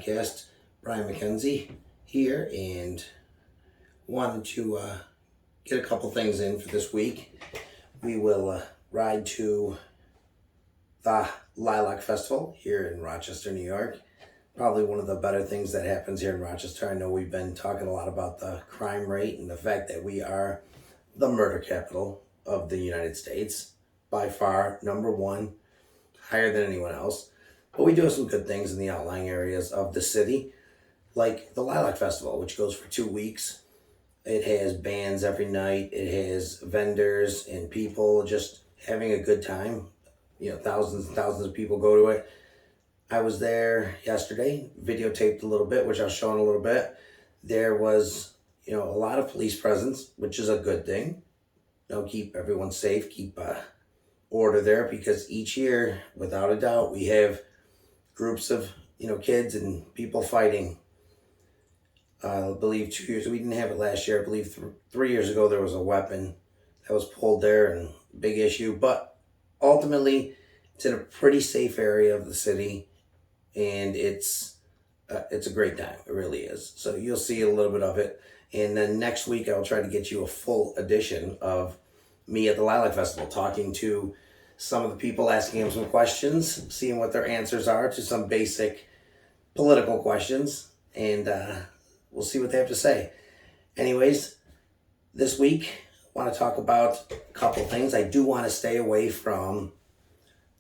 podcast. Brian McKenzie here, and wanted to get a couple things in for this week. We will ride to the Lilac Festival here in Rochester, New York. Probably one of the better things that happens here in Rochester. I know we've been talking a lot about the crime rate and the fact that we are the murder capital of the United States. By far, number one, higher than anyone else. But we do have some good things in the outlying areas of the city, like the Lilac Festival, which goes for 2 weeks. It has bands every night. It has vendors and people just having a good time. Thousands and thousands of people go to it. I was there yesterday, videotaped a little bit, which I'll show in a little bit. There was, a lot of police presence, which is a good thing. Keep everyone safe, keep order there, because each year, without a doubt, we have groups of, kids and people fighting. I believe 2 years, we didn't have it last year. I believe 3 years ago, there was a weapon that was pulled there, and big issue. But ultimately, it's in a pretty safe area of the city, and it's a great time. It really is. So you'll see a little bit of it. And then next week, I'll try to get you a full edition of me at the Lilac Festival, talking to some of the people, asking them some questions, seeing what their answers are to some basic political questions, and we'll see what they have to say. Anyways, this week, I want to talk about a couple things. I do want to stay away from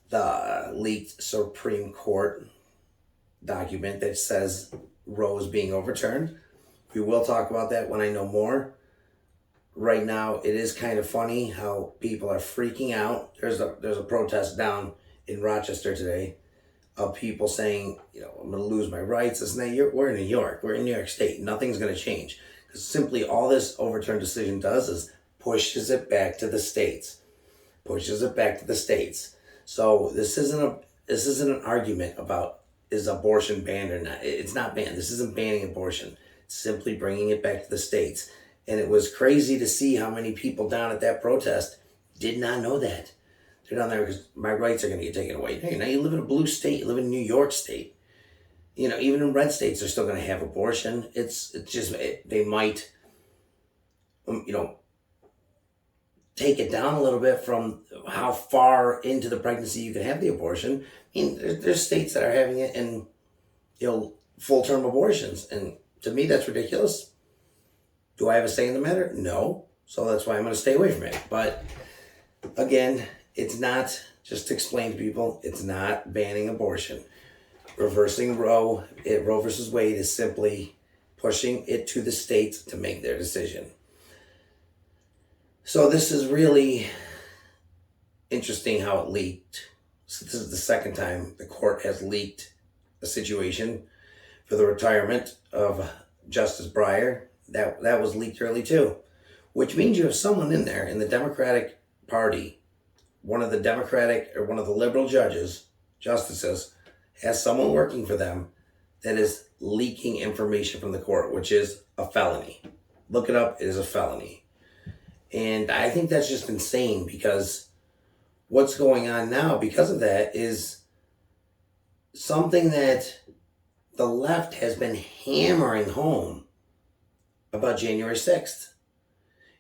the leaked Supreme Court document that says Roe is being overturned. We will talk about that when I know more. Right now, it is kind of funny how people are freaking out. There's a protest down in Rochester today of people saying, I'm going to lose my rights. This and that. We're in New York. We're in New York State. Nothing's going to change. Because simply all this overturned decision does is pushes it back to the states. Pushes it back to the states. So this isn't an argument about is abortion banned or not. It's not banned. This isn't banning abortion. It's simply bringing it back to the states. And it was crazy to see how many people down at that protest did not know that. They're down there because my rights are going to get taken away. Hey, now you live in a blue state. You live in New York State. Even in red states, they're still going to have abortion. They might, take it down a little bit from how far into the pregnancy you can have the abortion. There's states that are having it in, full-term abortions. And to me, that's ridiculous. Do I have a say in the matter? No. So that's why I'm going to stay away from it. But again, it's not, just to explain to people, it's not banning abortion. Reversing Roe versus Wade is simply pushing it to the states to make their decision. So this is really interesting how it leaked. So this is the second time the court has leaked a situation for the retirement of Justice Breyer. That was leaked early too, which means you have someone in there in the Democratic Party, one of the liberal justices, has someone working for them that is leaking information from the court, which is a felony. Look it up, it is a felony. And I think that's just insane, because what's going on now because of that is something that the left has been hammering home about January 6th.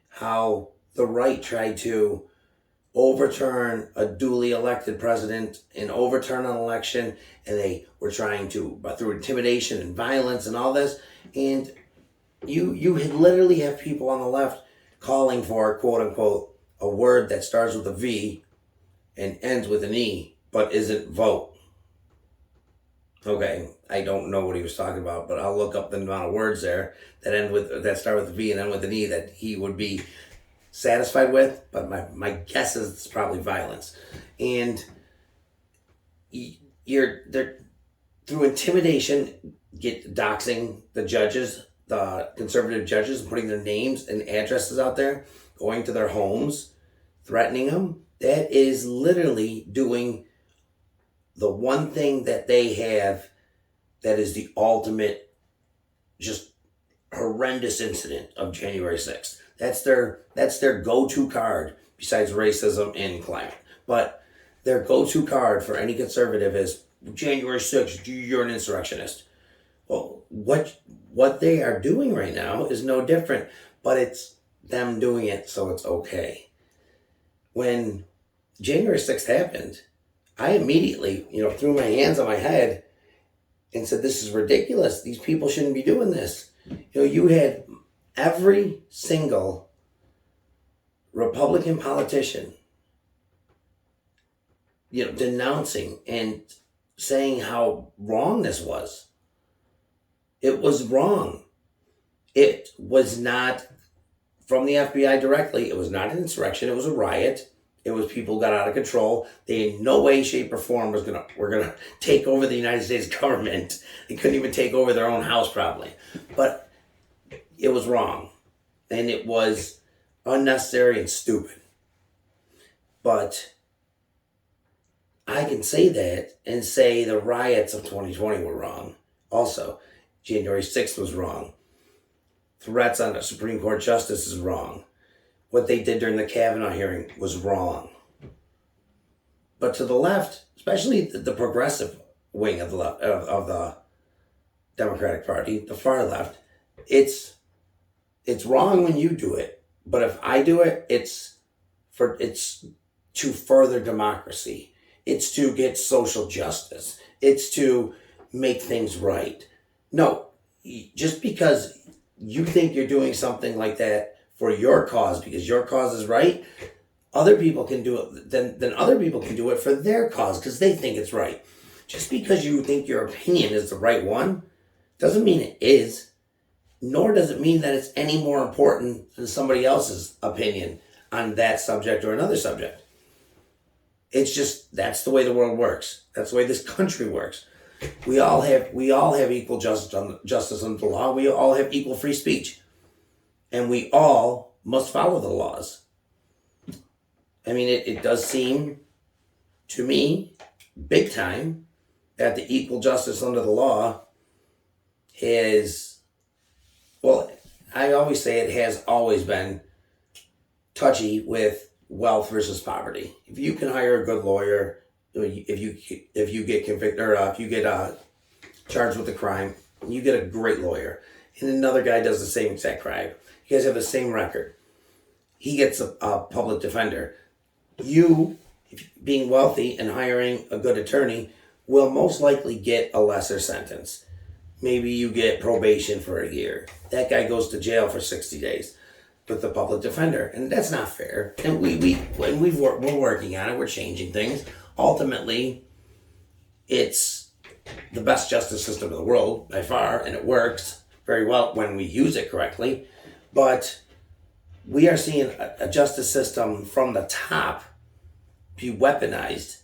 How the right tried to overturn a duly elected president and overturn an election, and they were trying to, but through intimidation and violence and all this, and you literally have people on the left calling for, quote unquote, a word that starts with a V and ends with an E, but isn't vote. Okay, I don't know what he was talking about, but I'll look up the amount of words there that start with a V and end with an E that he would be satisfied with. But my guess is it's probably violence. And they're through intimidation, doxing the judges, the conservative judges, and putting their names and addresses out there, going to their homes, threatening them. That is literally doing the one thing that they have that is the ultimate, just horrendous incident of January 6th. That's their go-to card besides racism and climate. But their go-to card for any conservative is January 6th, you're an insurrectionist. Well, what they are doing right now is no different, but it's them doing it so it's okay. When January 6th happened, I immediately, threw my hands on my head and said, this is ridiculous. These people shouldn't be doing this. You had every single Republican politician, denouncing and saying how wrong this was. It was wrong. It was not from the FBI directly. It was not an insurrection. It was a riot. It was people got out of control. They in no way, shape, or form were gonna take over the United States government. They couldn't even take over their own house probably. But it was wrong. And it was unnecessary and stupid. But I can say that and say the riots of 2020 were wrong. Also, January 6th was wrong. Threats on a Supreme Court justice is wrong. What they did during the Kavanaugh hearing was wrong. But to the left, especially the progressive wing of the Democratic Party, the far left, it's wrong when you do it. But if I do it, it's to further democracy. It's to get social justice. It's to make things right. No, just because you think you're doing something like that for your cause, because your cause is right, other people can do it. Then other people can do it for their cause because they think it's right. Just because you think your opinion is the right one doesn't mean it is, nor does it mean that it's any more important than somebody else's opinion on that subject or another subject. It's just, that's the way the world works. That's the way this country works. We all have equal justice under the law. We all have equal free speech. And we all must follow the laws. I mean, it does seem to me, big time, that the equal justice under the law is, well, I always say it has always been touchy with wealth versus poverty. If you can hire a good lawyer, if you get convicted or if you get charged with a crime, you get a great lawyer, and another guy does the same exact crime. You guys have the same record. He gets a public defender. You, being wealthy and hiring a good attorney, will most likely get a lesser sentence. Maybe you get probation for a year. That guy goes to jail for 60 days with the public defender, and that's not fair. And we're working on it. We're changing things. Ultimately, it's the best justice system in the world by far, and it works very well when we use it correctly. But we are seeing a justice system from the top be weaponized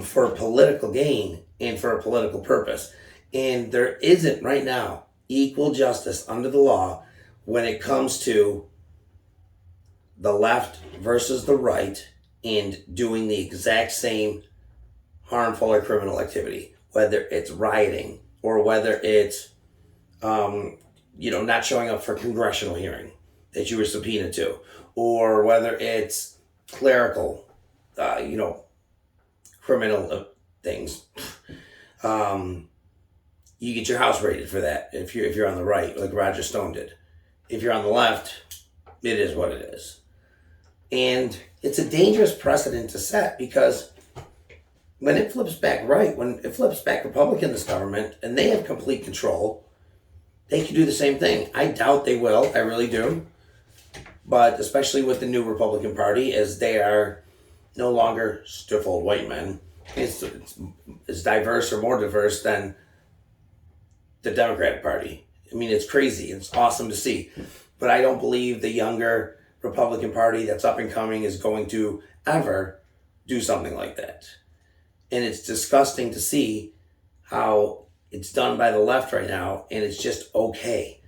for political gain and for a political purpose. And there isn't right now equal justice under the law when it comes to the left versus the right and doing the exact same harmful or criminal activity, whether it's rioting or whether it's not showing up for a congressional hearing that you were subpoenaed to, or whether it's clerical criminal things. You get your house raided for that if you're on the right, like Roger Stone did. If you're on the left, it is what it is. And it's a dangerous precedent to set, because when it flips back right, when it flips back Republican, this government, and they have complete control, they can do the same thing. I doubt they will. I really do. But especially with the new Republican Party, as they are no longer stiff old white men, it's diverse or more diverse than the Democratic Party. I mean, it's crazy. It's awesome to see. But I don't believe the younger Republican Party that's up and coming is going to ever do something like that. And it's disgusting to see how it's done by the left right now, and it's just okay.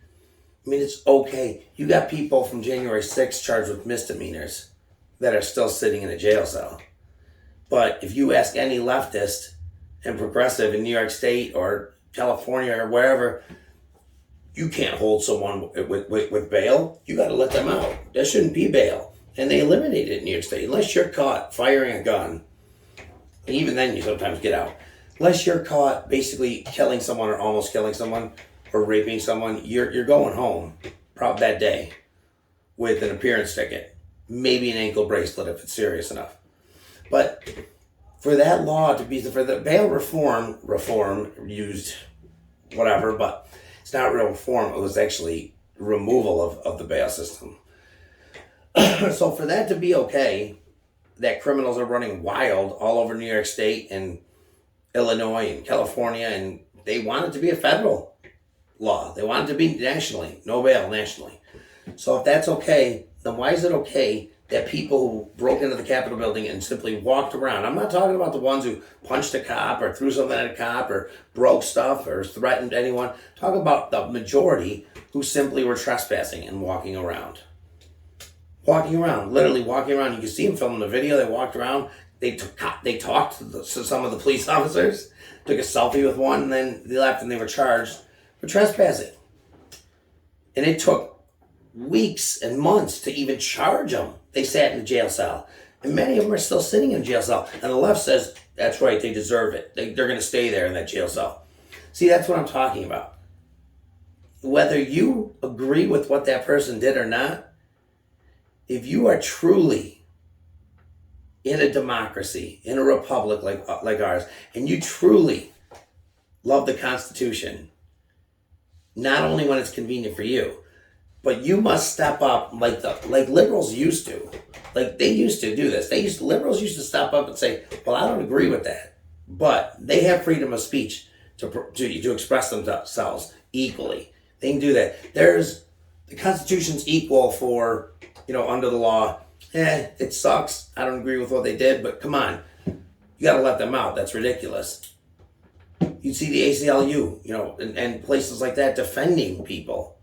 I mean, it's okay. You got people from January 6th charged with misdemeanors that are still sitting in a jail cell. But if you ask any leftist and progressive in New York State or California or wherever, you can't hold someone with bail. You got to let them out. There shouldn't be bail. And they eliminated it in New York State. Unless you're caught firing a gun, and even then you sometimes get out. unless you're caught basically killing someone or almost killing someone or raping someone, you're going home probably that day with an appearance ticket, maybe an ankle bracelet if it's serious enough. But for that law to be, for the bail reform used whatever, but it's not real reform. It was actually removal of the bail system. So for that to be okay, that criminals are running wild all over New York State and Illinois and California, and they want it to be a federal law. They want it to be nationally, no bail nationally. So if that's okay, then why is it okay that people who broke into the Capitol building and simply walked around? I'm not talking about the ones who punched a cop or threw something at a cop or broke stuff or threatened anyone. I'm talking about the majority who simply were trespassing and walking around. Walking around, literally walking around. You can see them filming the video. They walked around. They talked to some of the police officers, took a selfie with one, and then they left and they were charged for trespassing. And it took weeks and months to even charge them. They sat in the jail cell. And many of them are still sitting in a jail cell. And the left says, that's right, they deserve it. They're going to stay there in that jail cell. See, that's what I'm talking about. Whether you agree with what that person did or not, if you are truly in a democracy, in a republic like ours, and you truly love the Constitution, not only when it's convenient for you, but you must step up like liberals used to. Like they used to do this. Liberals used to step up and say, well, I don't agree with that. But they have freedom of speech to express themselves equally. They can do that. The Constitution's equal for, under the law. It sucks. I don't agree with what they did, but come on. You got to let them out. That's ridiculous. You see the ACLU, and places like that defending people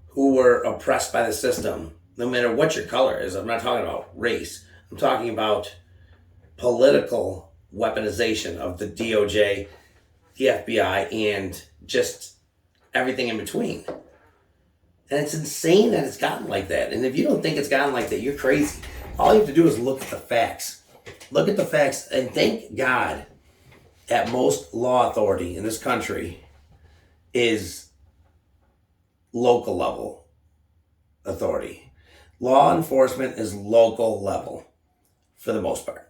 who were oppressed by the system, no matter what your color is. I'm not talking about race. I'm talking about political weaponization of the DOJ, the FBI, and just everything in between. And it's insane that it's gotten like that. And if you don't think it's gotten like that, you're crazy. All you have to do is look at the facts. Look at the facts, and thank God that most law authority in this country is local level authority. Law enforcement is local level for the most part.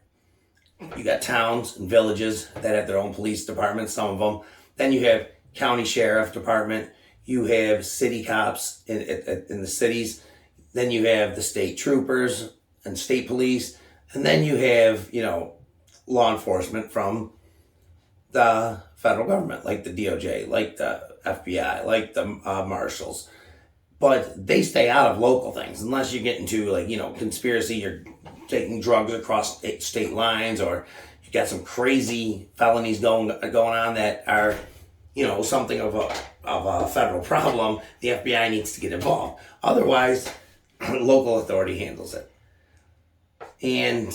You got towns and villages that have their own police departments, some of them. Then you have county sheriff department. You have city cops in the cities. Then you have the state troopers and state police. And then you have, law enforcement from the federal government, like the DOJ, like the FBI, like the marshals. But they stay out of local things unless you get into conspiracy, you're taking drugs across state lines, or you got some crazy felonies going on that are, something of a federal problem. The FBI needs to get involved. Otherwise, local authority handles it. And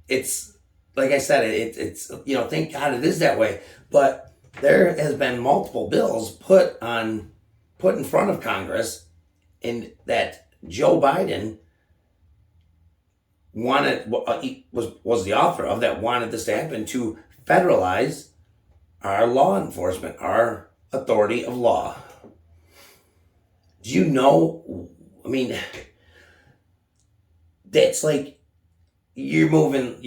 it's, like I said, it's thank God it is that way. But there has been multiple bills put in front of Congress, and that Joe Biden was the author of, that wanted this to happen, to federalize our law enforcement, our authority of law. Do you know? I mean, that's like you're moving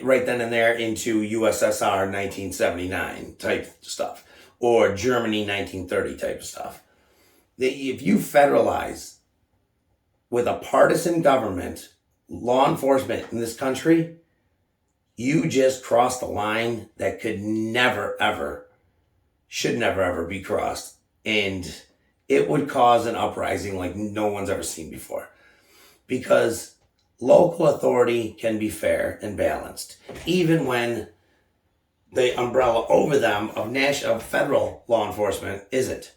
right then and there into USSR 1979 type stuff, or Germany 1930 type of stuff. If you federalize with a partisan government, law enforcement in this country, you just crossed the line that could should never ever be crossed. And it would cause an uprising like no one's ever seen before. Because local authority can be fair and balanced, even when the umbrella over them of federal law enforcement isn't.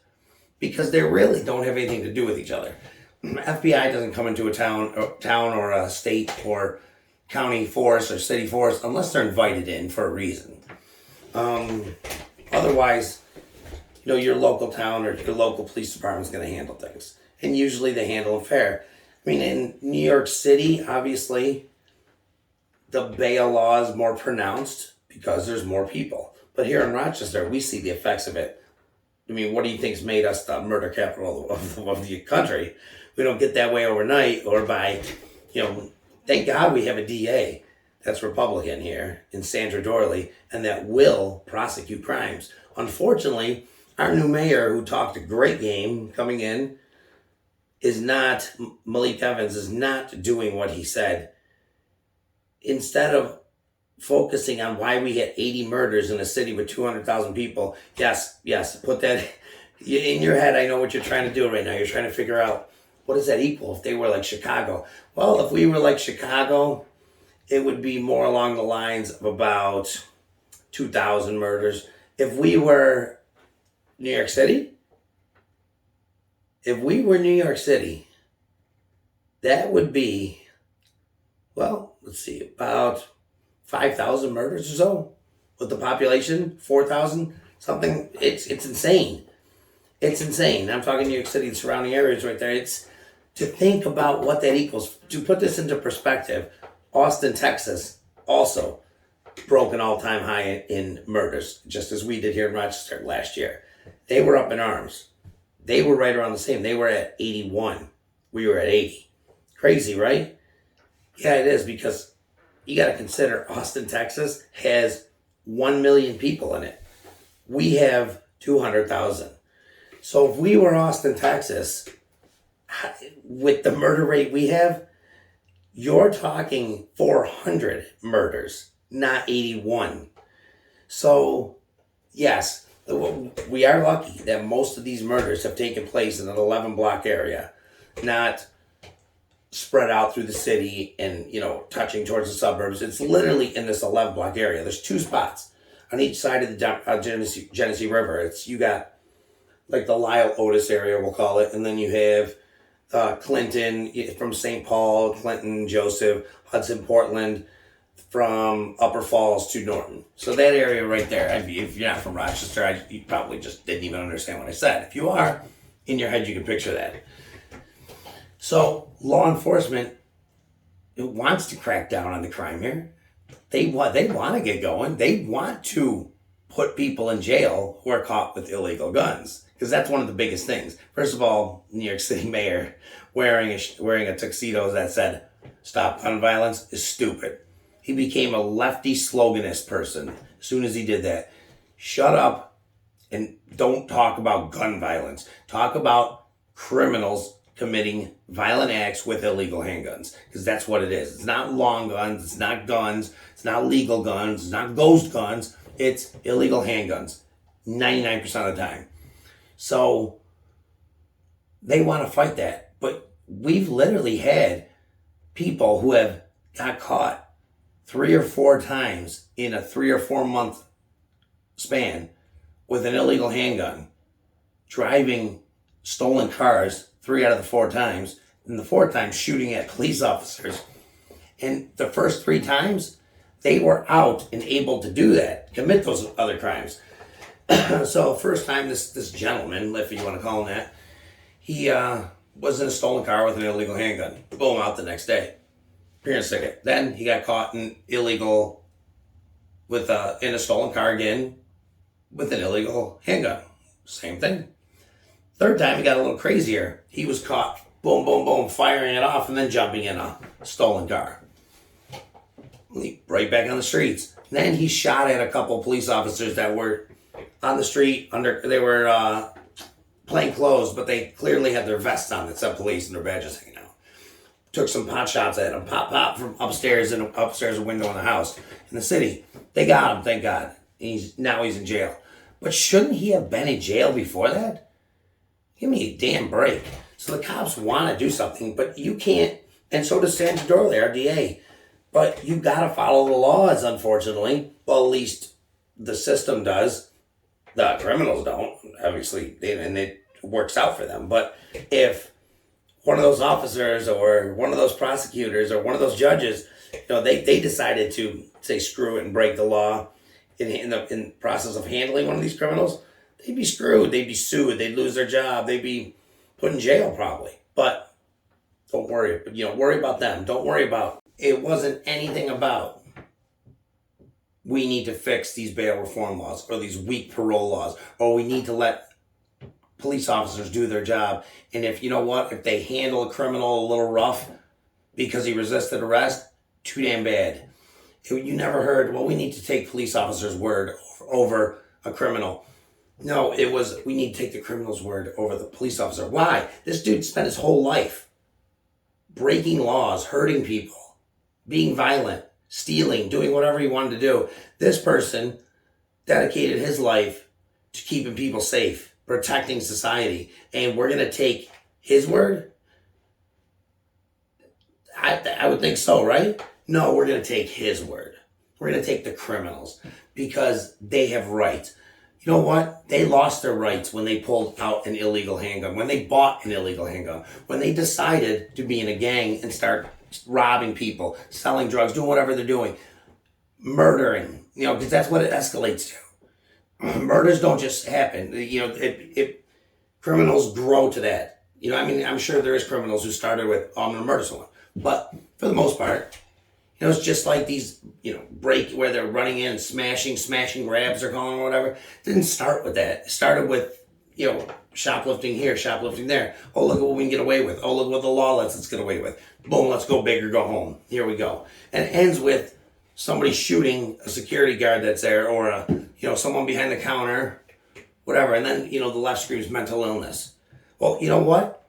Because they really don't have anything to do with each other. FBI doesn't come into a town or a state or county force or city force unless they're invited in for a reason. Otherwise, your local town or your local police department is going to handle things. And usually they handle them fair. I mean, in New York City, obviously, the bail law is more pronounced because there's more people. But here in Rochester, we see the effects of it. I mean, what do you think's made us the murder capital of the country? We don't get that way overnight or by, thank God we have a DA that's Republican here in Sandra Dorley and that will prosecute crimes. Unfortunately, our new mayor, who talked a great game coming in, Malik Evans is not doing what he said. Instead of focusing on why we had 80 murders in a city with 200,000 people, yes, put that in your head. I know what you're trying to do right now. You're trying to figure out, what does that equal if they were like Chicago? Well, if we were like Chicago, it would be more along the lines of about 2,000 murders. If we were New York City, that would be, well, let's see, about 5,000 murders or so with the population, 4,000 something. It's insane. It's insane. I'm talking New York City, the surrounding areas right there. It's to think about what that equals. To put this into perspective, Austin, Texas also broke an all-time high in murders, just as we did here in Rochester last year. They were up in arms. They were right around the same. They were at 81. We were at 80. Crazy, right? Yeah, it is, because you got to consider Austin, Texas has 1 million people in it. We have 200,000. So if we were Austin, Texas, with the murder rate we have, you're talking 400 murders, not 81. So, yes, we are lucky that most of these murders have taken place in an 11-block area, not spread out through the city and, touching towards the suburbs. It's literally in this 11-block area. There's 2 spots on each side of the Genesee River. You got like the Lyle Otis area, we'll call it, and then you have Clinton from St. Paul, Clinton, Joseph, Hudson, Portland, from Upper Falls to Norton. So that area right there, if you're not from Rochester, you probably just didn't even understand what I said. If you are, in your head you can picture that. So law enforcement, it wants to crack down on the crime here. They want to get going. They want to put people in jail who are caught with illegal guns, because that's one of the biggest things. First of all, New York City mayor wearing a tuxedo that said "Stop Gun Violence" is stupid. He became a lefty sloganist person as soon as he did that. Shut up and don't talk about gun violence. Talk about criminals committing violent acts with illegal handguns, because that's what it is. It's not long guns, it's not guns, it's not legal guns, it's not ghost guns, it's illegal handguns 99% of the time. So they want to fight that, but we've literally had people who have got caught 3 or 4 times in a 3 or 4 month span with an illegal handgun, driving stolen cars 3 out of the 4 times, and the 4th time shooting at police officers. And the first 3 times, they were out and able to do that, commit those other crimes. So first time, this gentleman, if you want to call him that, he was in a stolen car with an illegal handgun. Boom, out the next day. Appearance ticket. Then he got caught in a stolen car again with an illegal handgun. Same thing. 3rd time, he got a little crazier. He was caught, boom, boom, boom, firing it off and then jumping in a stolen car. Right back on the streets. Then he shot at a couple police officers that were on the street. They were plain clothes, but they clearly had their vests on that said police and their badges hanging out. Took some pot shots at him, pop from upstairs a window in the house in the city. They got him, thank God. Now he's in jail. But shouldn't he have been in jail before that? Give me a damn break. So the cops want to do something, but you can't, and so does Sandra Dorley, our DA. But you got to follow the laws, unfortunately. Well, at least the system does. The criminals don't, obviously, and it works out for them. But if one of those officers or one of those prosecutors or one of those judges, they decided to say screw it and break the law in the process of handling one of these criminals, they'd be screwed. They'd be sued. They'd lose their job. They'd be put in jail probably. But don't worry. Worry about them. Don't worry about. It wasn't anything about we need to fix these bail reform laws or these weak parole laws, or we need to let police officers do their job. And if if they handle a criminal a little rough because he resisted arrest, too damn bad. You never heard, well, we need to take police officers' word over a criminal. No, it was, we need to take the criminal's word over the police officer. Why? This dude spent his whole life breaking laws, hurting people, being violent, stealing, doing whatever he wanted to do. This person dedicated his life to keeping people safe, protecting society, and we're going to take his word? I would think so, right? No, we're going to take his word. We're going to take the criminals because they have rights. You know what? They lost their rights when they pulled out an illegal handgun, when they bought an illegal handgun, when they decided to be in a gang and start robbing people, selling drugs, doing whatever they're doing, murdering, because that's what it escalates to. Murders don't just happen. Criminals grow to that. I'm sure there is criminals who started with, I'm going to murder someone. But for the most part, it's just like these, break where they're running in and smashing grabs they're calling or whatever. It didn't start with that. It started with, shoplifting here, shoplifting there. Oh, look at what we can get away with. Oh, look what the law lets us get away with. Boom, let's go big or go home. Here we go. And it ends with somebody shooting a security guard that's there or someone behind the counter, whatever. And then, the left screams mental illness. Well, you know what?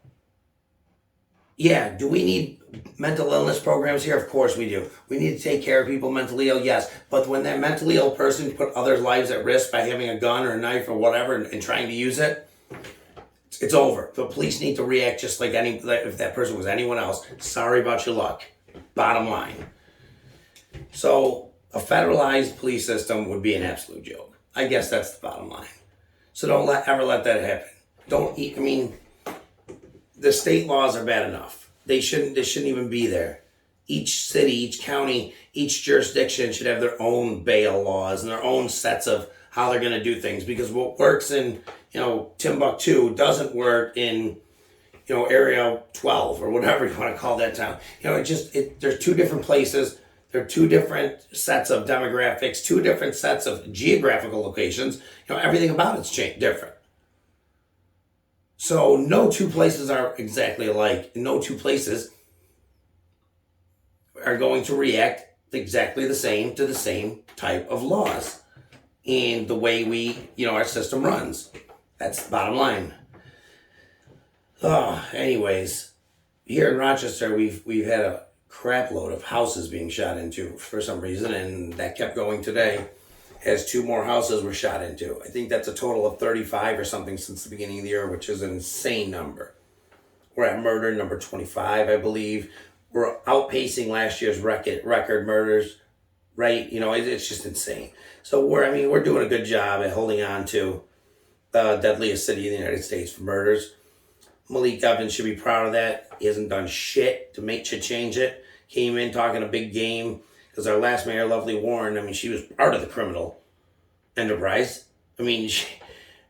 Yeah, do we need mental illness programs here? Of course we do. We need to take care of people mentally ill, yes. But when that mentally ill person put others' lives at risk by having a gun or a knife or whatever and trying to use it, it's over. The police need to react just like if that person was anyone else. Sorry about your luck. Bottom line. So a federalized police system would be an absolute joke. I guess that's the bottom line. So don't ever let that happen. The state laws are bad enough. They shouldn't even be there. Each city, each county, each jurisdiction should have their own bail laws and their own sets of how they're going to do things. Because what works in, Timbuktu doesn't work in, Area 12 or whatever you want to call that town. There's two different places. There are two different sets of demographics, two different sets of geographical locations. Everything about it's different. So no two places are exactly alike. No two places are going to react exactly the same to the same type of laws and the way our system runs. That's the bottom line. Anyways, here in Rochester, we've had a crap load of houses being shot into for some reason, and that kept going today as 2 more houses were shot into. I think that's a total of 35 or something since the beginning of the year, which is an insane number. We're at murder number 25, I believe. We're outpacing last year's record murders, right? It's just insane. So we're doing a good job at holding on to the deadliest city in the United States for murders. Malik Evans should be proud of that. He hasn't done shit to change it. Came in talking a big game. Because our last mayor, Lovely Warren, she was part of the criminal enterprise.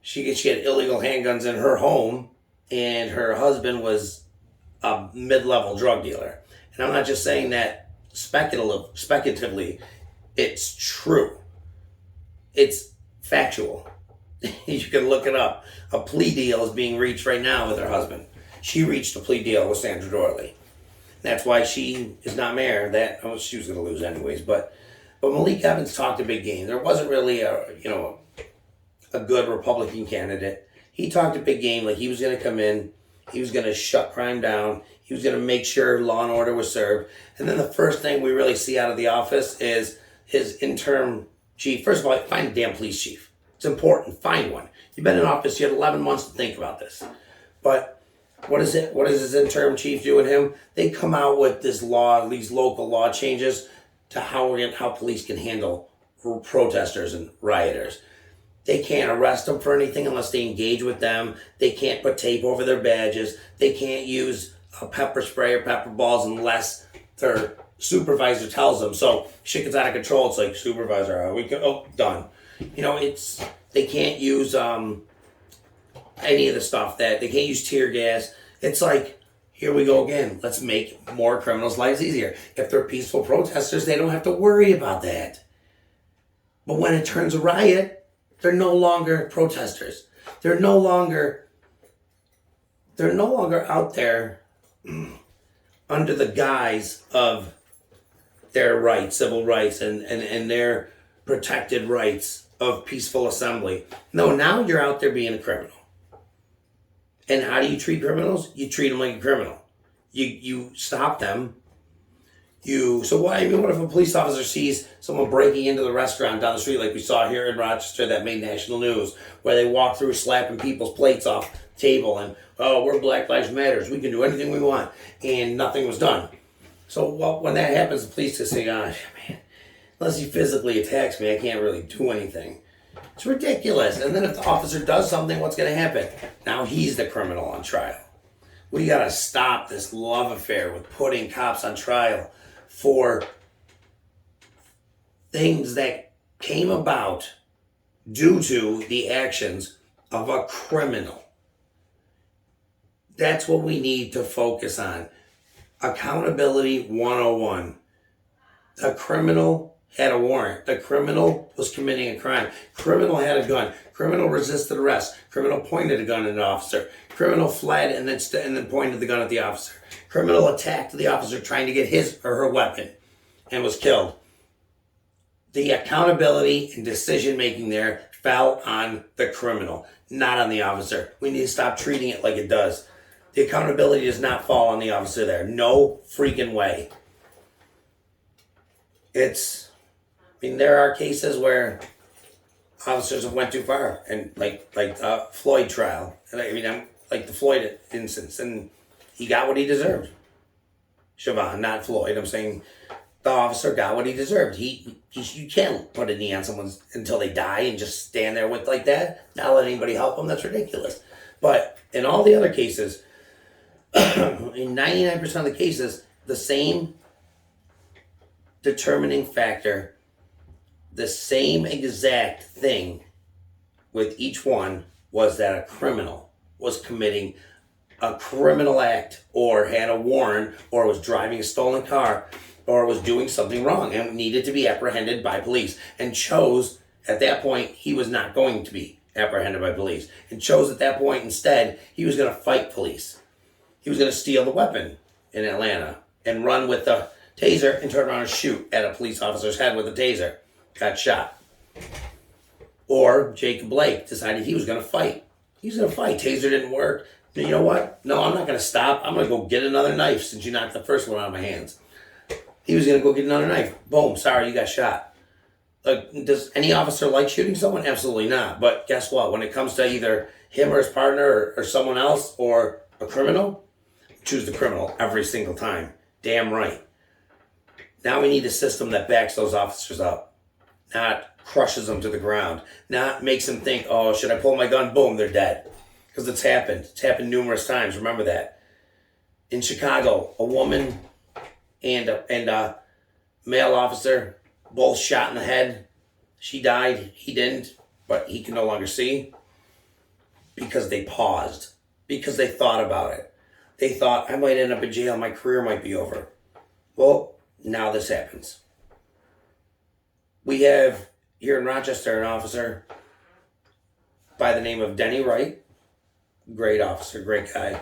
She had illegal handguns in her home, and her husband was a mid-level drug dealer. And I'm not just saying that speculatively. It's true. It's factual. You can look it up. A plea deal is being reached right now with her husband. She reached a plea deal with Sandra Dorley. That's why she is not mayor. She was going to lose anyways. But Malik Evans talked a big game. There wasn't really a good Republican candidate. He talked a big game. Like he was going to come in. He was going to shut crime down. He was going to make sure law and order was served. And then the first thing we really see out of the office is his interim chief. First of all, find a damn police chief. It's important. Find one. You've been in office. You had 11 months to think about this. But what is it? What does his interim chief do with him? They come out with this law, these local law changes to how police can handle protesters and rioters. They can't arrest them for anything unless they engage with them. They can't put tape over their badges. They can't use a pepper spray or pepper balls unless their supervisor tells them. So shit gets out of control. It's like, supervisor, done. They can't use any of the stuff that they can't use tear gas. It's like, here we go again. Let's make more criminals' lives easier. If they're peaceful protesters, they don't have to worry about that. But when it turns a riot, they're no longer protesters. They're no longer out there under the guise of their rights, civil rights, and their protected rights of peaceful assembly. No, now you're out there being a criminal. And how do you treat criminals? You treat them like a criminal. You stop them. What if a police officer sees someone breaking into the restaurant down the street like we saw here in Rochester that made national news, where they walk through slapping people's plates off the table and, oh, we're Black Lives Matters, we can do anything we want, and nothing was done. So when that happens, the police just say, man, unless he physically attacks me, I can't really do anything. It's ridiculous. And then if the officer does something, what's going to happen? Now he's the criminal on trial. We got to stop this love affair with putting cops on trial for things that came about due to the actions of a criminal. That's what we need to focus on. Accountability 101. The criminal had a warrant. The criminal was committing a crime. Criminal had a gun. Criminal resisted arrest. Criminal pointed a gun at an officer. Criminal fled and then pointed the gun at the officer. Criminal attacked the officer trying to get his or her weapon and was killed. The accountability and decision making there fell on the criminal, not on the officer. We need to stop treating it like it does. The accountability does not fall on the officer there. No freaking way. There are cases where officers have went too far, and like the Floyd trial, and like the Floyd instance, and he got what he deserved. Siobhan, not Floyd. I'm saying the officer got what he deserved. You can't put a knee on someone until they die and just stand there with like that, not let anybody help them. That's ridiculous. But in all the other cases, in 99% of the cases, the same determining factor, the same exact thing with each one was that a criminal was committing a criminal act or had a warrant or was driving a stolen car or was doing something wrong and needed to be apprehended by police, and chose at that point he was not going to be apprehended by police, and chose at that point instead he was going to fight police. He was going to steal the weapon in Atlanta and run with the taser and turn around and shoot at a police officer's head with a taser. Got shot. Or Jacob Blake decided he was going to fight. He was going to fight. Taser didn't work. You know what? No, I'm not going to stop. I'm going to go get another knife since you knocked the first one out of my hands. He was going to go get another knife. Boom. Sorry, you got shot. Does any officer like shooting someone? Absolutely not. But guess what? When it comes to either him or his partner or someone else or a criminal, choose the criminal every single time. Damn right. Now we need a system that backs those officers up, not crushes them to the ground, not makes them think, oh, should I pull my gun? Boom, they're dead. Because it's happened. It's happened numerous times. Remember that. In Chicago, a woman and a male officer both shot in the head. She died. He didn't, but he can no longer see because they paused, because they thought about it. They thought, I might end up in jail. My career might be over. Well, now this happens. We have here in Rochester an officer by the name of Denny Wright, great officer, great guy,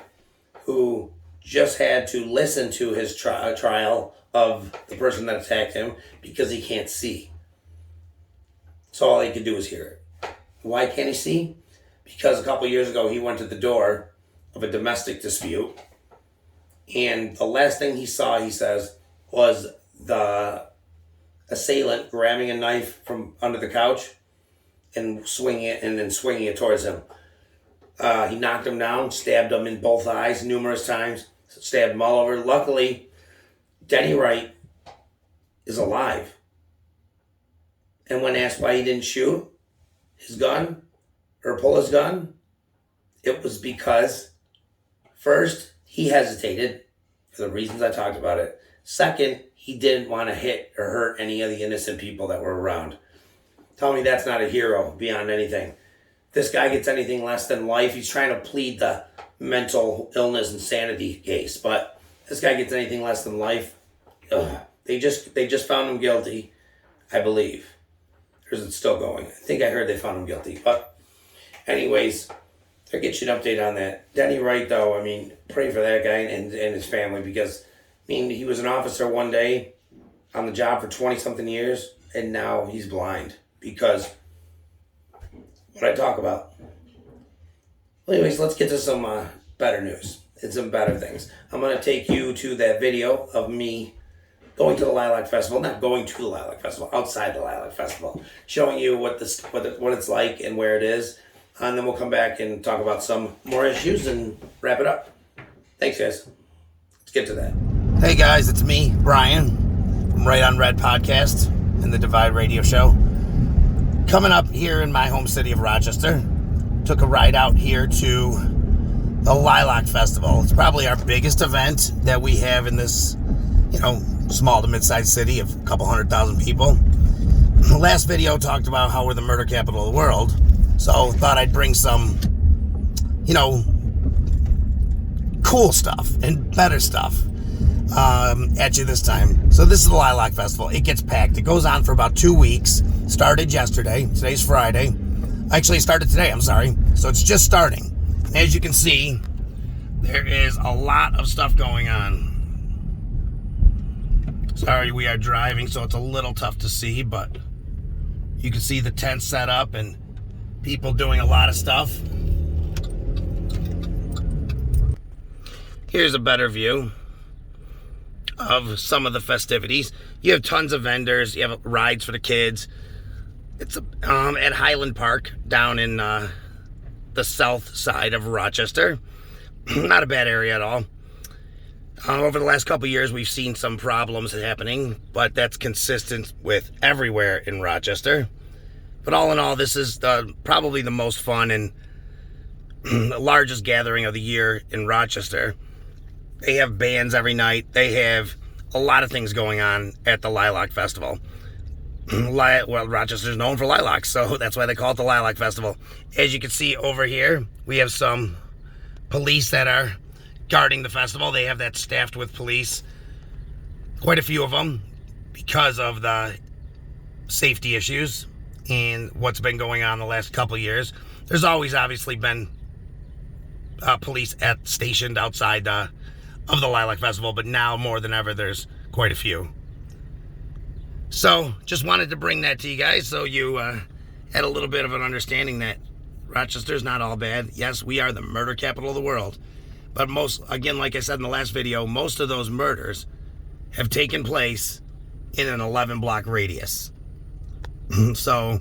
who just had to listen to his trial of the person that attacked him because he can't see. So all he could do is hear it. Why can't he see? Because a couple years ago he went to the door of a domestic dispute, and the last thing he saw, he says, was the assailant grabbing a knife from under the couch and swinging it towards him. He knocked him down, stabbed him in both eyes numerous times, stabbed him all over. Luckily, Denny Wright is alive. And when asked why he didn't shoot his gun or pull his gun, it was because, first, he hesitated for the reasons I talked about it. Second, he didn't want to hit or hurt any of the innocent people that were around. Tell me that's not a hero beyond anything. This guy gets anything less than life. He's trying to plead the mental illness insanity case, but this guy gets anything less than life. They just found him guilty, I believe. Or is it still going? I think I heard they found him guilty. But anyways, I'll get you an update on that. Denny Wright, though, I mean, pray for that guy and his family, because, I mean, he was an officer one day on the job for 20-something years, and now he's blind because what I talk about. Well, anyways, let's get to some better news and some better things. I'm going to take you to that video of me going to the Lilac Festival, not going to the Lilac Festival, outside the Lilac Festival, showing you what it's like and where it is, and then we'll come back and talk about some more issues and wrap it up. Thanks, guys. Let's get to that. Hey, guys, it's me, Brian, from Right on Red Podcast and the Divide Radio Show. Coming up here in my home city of Rochester, took a ride out here to the Lilac Festival. It's probably our biggest event that we have in this, small to mid-sized city of a couple 100,000 people. The last video talked about how we're the murder capital of the world, so thought I'd bring some, cool stuff and better stuff at you this time. So this is the Lilac Festival. It gets packed. It goes on for about 2 weeks. Started yesterday. Today's Friday. Actually, it started today. I'm sorry. So it's just starting. As you can see, there is a lot of stuff going on. Sorry, we are driving, so it's a little tough to see, but you can see the tent set up and people doing a lot of stuff. Here's a better view of some of the festivities. You have tons of vendors. You have rides for the kids. It's at Highland Park down in the south side of Rochester. Not a bad area at all. Over the last couple of years, we've seen some problems happening, but that's consistent with everywhere in Rochester. But all in all, this is probably the most fun and the largest gathering of the year in Rochester. They have bands every night. They have a lot of things going on at the Lilac Festival. Well, Rochester's known for lilacs, so that's why they call it the Lilac Festival. As you can see over here, we have some police that are guarding the festival. They have that staffed with police, quite a few of them, because of the safety issues and what's been going on the last couple of years. There's always obviously been police stationed outside of the Lilac Festival, but now more than ever, there's quite a few. So, just wanted to bring that to you guys so you had a little bit of an understanding that Rochester's not all bad. Yes, we are the murder capital of the world. But again, like I said in the last video, most of those murders have taken place in an 11-block radius. So,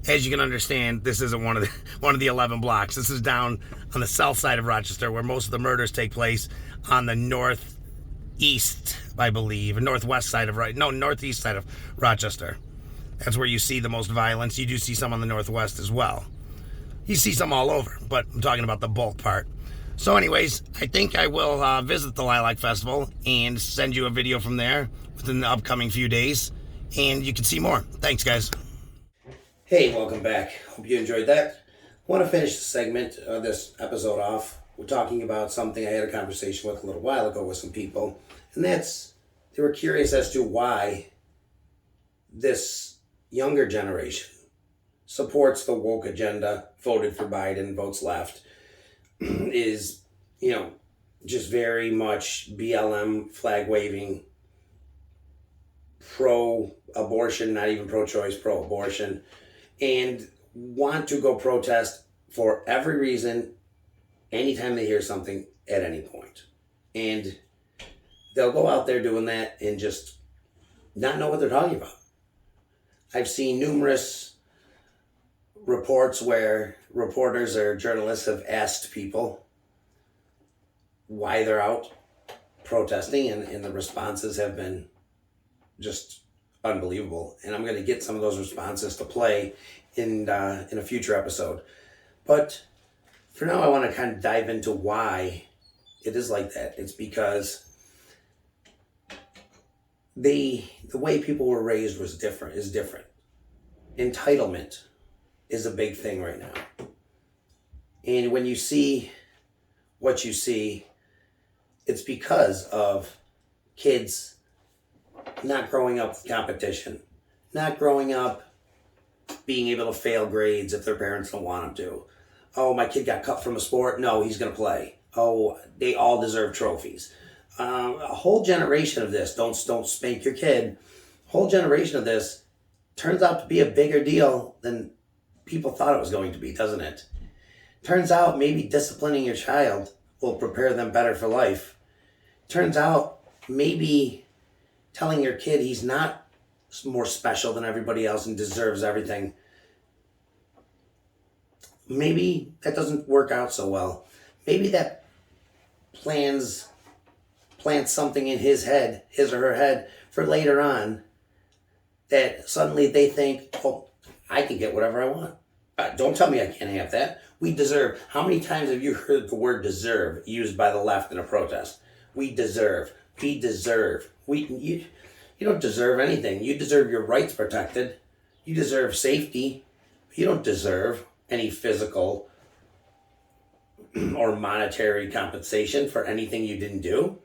as you can understand, this isn't one of the 11 blocks. This is down on the south side of Rochester, where most of the murders take place on the northeast, I believe, northwest side of northeast side of Rochester. That's where you see the most violence. You do see some on the northwest as well. You see some all over, but I'm talking about the bulk part. So anyways, I think I will visit the Lilac Festival and send you a video from there within the upcoming few days, and you can see more. Thanks, guys. Hey, welcome back. Hope you enjoyed that. I want to finish the segment of this episode off. We're talking about something I had a conversation with a little while ago with some people, and that's they were curious as to why this younger generation supports the woke agenda, voted for Biden, votes left, is, just very much BLM, flag waving, pro-abortion, not even pro-choice, pro-abortion, and want to go protest for every reason, anytime they hear something, at any point. And they'll go out there doing that and just not know what they're talking about. I've seen numerous reports where reporters or journalists have asked people why they're out protesting, and the responses have been just unbelievable. And I'm going to get some of those responses to play in a future episode. But for now, I want to kind of dive into why it is like that. It's because the way people were raised is different. Entitlement is a big thing right now. And when you see what you see, it's because of kids not growing up with competition, not growing up being able to fail grades if their parents don't want them to. Oh, my kid got cut from a sport. No, he's going to play. Oh, they all deserve trophies. A whole generation of this, don't spank your kid. A whole generation of this turns out to be a bigger deal than people thought it was going to be, doesn't it? Turns out maybe disciplining your child will prepare them better for life. Turns out maybe telling your kid he's not more special than everybody else and deserves everything, maybe that doesn't work out so well. Maybe that plants something in his or her head for later on, that suddenly they think, oh, I can get whatever I want. Don't tell me I can't have that. We deserve. How many times have you heard the word deserve used by the left in a protest? We deserve. We deserve. You don't deserve anything. You deserve your rights protected. You deserve safety. You don't deserve any physical or monetary compensation for anything you didn't do.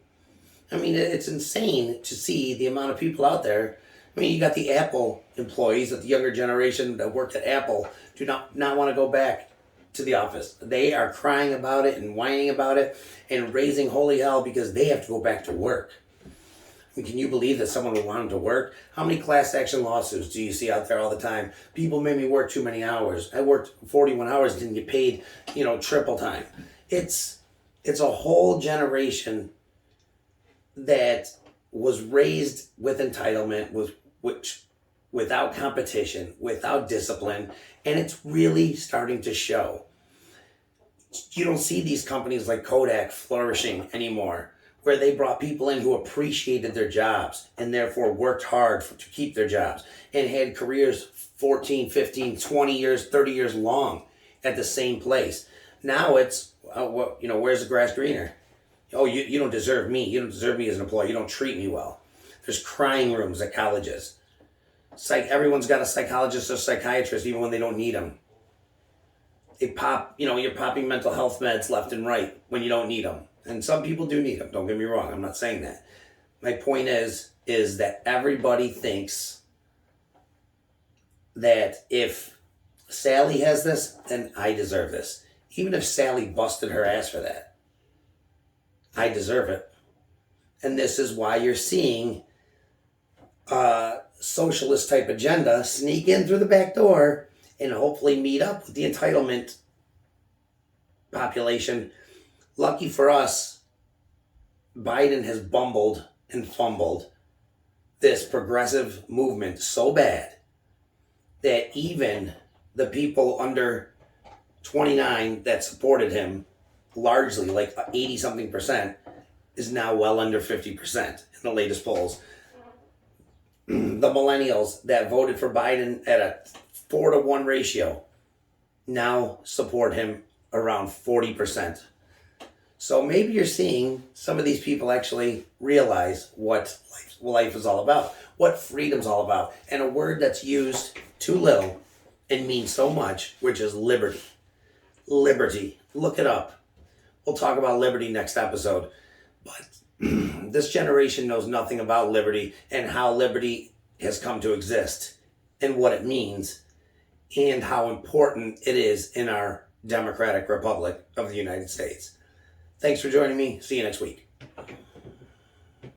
I mean, it's insane to see the amount of people out there. I mean, you got the Apple employees of the younger generation that worked at Apple do not want to go back to the office. They are crying about it and whining about it and raising holy hell because they have to go back to work. I mean, can you believe that someone would want them to work? How many class action lawsuits do you see out there all the time? People made me work too many hours. I worked 41 hours, didn't get paid, triple time. It's a whole generation that was raised with entitlement, without competition, without discipline, and it's really starting to show. You don't see these companies like Kodak flourishing anymore, where they brought people in who appreciated their jobs and therefore worked hard to keep their jobs and had careers 14, 15, 20 years, 30 years long at the same place. Now it's, where's the grass greener? Oh, you don't deserve me. You don't deserve me as an employee. You don't treat me well. There's crying rooms at colleges. Everyone's got a psychologist or psychiatrist even when they don't need them. They pop, you're popping mental health meds left and right when you don't need them. And some people do need them. Don't get me wrong. I'm not saying that. My point is that everybody thinks that if Sally has this, then I deserve this. Even if Sally busted her ass for that, I deserve it. And this is why you're seeing socialist type agenda sneak in through the back door and hopefully meet up with the entitlement population. Lucky for us, Biden has bumbled and fumbled this progressive movement so bad that even the people under 29 that supported him, largely like 80 something percent, is now well under 50% in the latest polls. The millennials that voted for Biden at a 4-to-1 ratio now support him around 40%. So maybe you're seeing some of these people actually realize what life is all about, what freedom's all about, and a word that's used too little and means so much, which is liberty. Liberty. Look it up. We'll talk about liberty next episode. But this generation knows nothing about liberty and how liberty has come to exist and what it means and how important it is in our democratic republic of the United States. Thanks for joining me. See you next week.